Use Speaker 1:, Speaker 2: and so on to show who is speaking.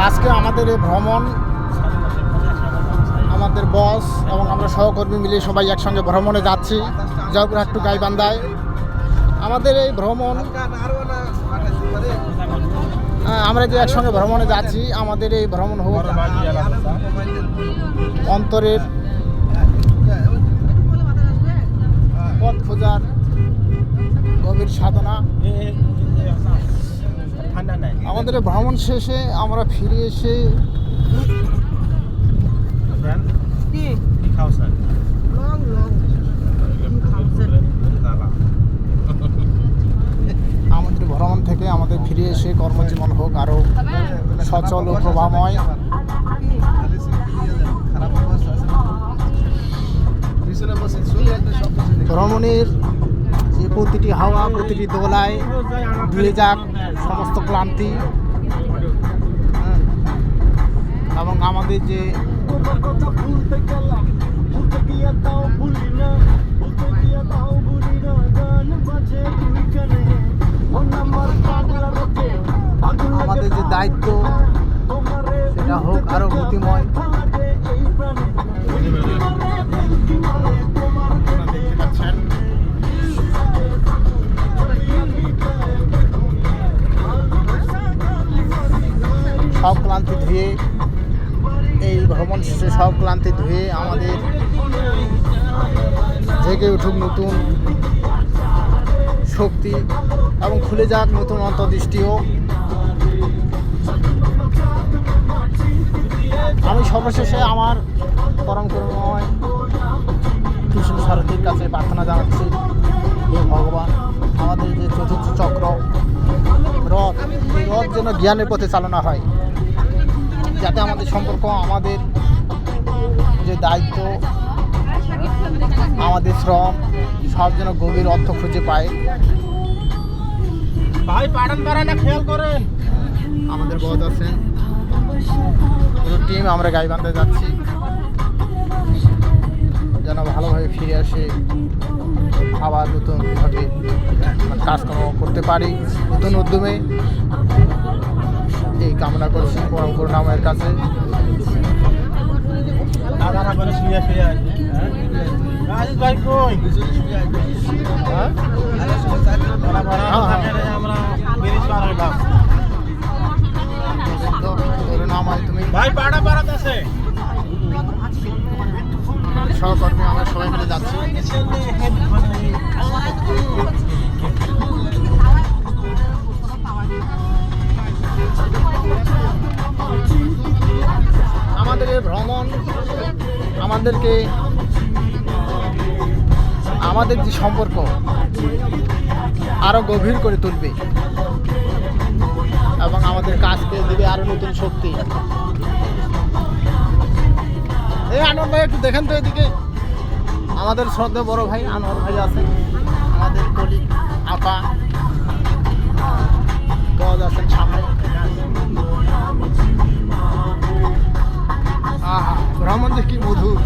Speaker 1: আজকে আমাদের এই ভ্রমণ আমাদের বস এবং আমরা সহকর্মী মিলে সবাই একসঙ্গে ভ্রমণে যাচ্ছি জয়পুরহাট টু গাইবান্ধায়। আমাদের এই ভ্রমণ আমরা যে একসঙ্গে ভ্রমণে যাচ্ছি, আমাদের এই ভ্রমণ হোক অন্তরের পথ খোঁজার গভীর সাধনা। আমাদের এই ভ্রমণ শেষে আমরা ফিরে এসে আমাদের ভ্রমণ থেকে আমাদের ফিরে এসে কর্মজীবন হোক আরও সচল ও প্রভাবময়। ভ্রমণের যে প্রতিটি হাওয়া, প্রতিটি দোলায় ধুয়ে যাক সমস্ত ক্লান্তি এবং আমাদের যে আমাদের যে দায়িত্ব সেটা হোক আরো গতিময়। সব ক্লান্তি ধুয়ে এই ভ্রমণ শেষে সব ক্লান্তি ধুয়ে আমাদের জেগে উঠুক নতুন শক্তি এবং খুলে যাক নতুন অন্তর্দৃষ্টিও। আমি সর্বশেষে আমার পরম করুণাময় কৃষ্ণ সারথীর কাছে প্রার্থনা জানাচ্ছি, হে ভগবান, আমাদের যে চতুর্থ চক্র রথ, এই রথ যেন জ্ঞানের পথে চালনা হয়, যাতে আমাদের সম্পর্ক, আমাদের যে দায়িত্ব, আমাদের শ্রম সব যেন গভীর অর্থ খুঁজে পায়। ভাই পাড়ান পাড়াটা খেয়াল করেন। আমাদের বস আছেন, পুরো টিম আমরা গাইবান্ধায় যাচ্ছি যেন ভালোভাবে ফিরে আসে, আবার নতুনভাবে কাজকর্ম করতে পারি নতুন উদ্যমে, এই কামনা করছি পরম করুণাময়ের কাছে। তুমি সহকর্মী আমরা সবাই মিলে যাচ্ছি। আমাদের এই ভ্রমণ আমাদেরকে আমাদের যে সম্পর্ক আরো গভীর করে তুলবে এবং আমাদের কাজকে দিবে আরো নতুন শক্তি। এই আনোয়ার ভাই একটু দেখেন তো এদিকে, আমাদের শ্রদ্ধা বড় ভাই আনোয়ার ভাই আছেন, আমাদের কলিগ আপা গজ আছেন সামনে। আহা, ভ্রমণ যে কি মধুর।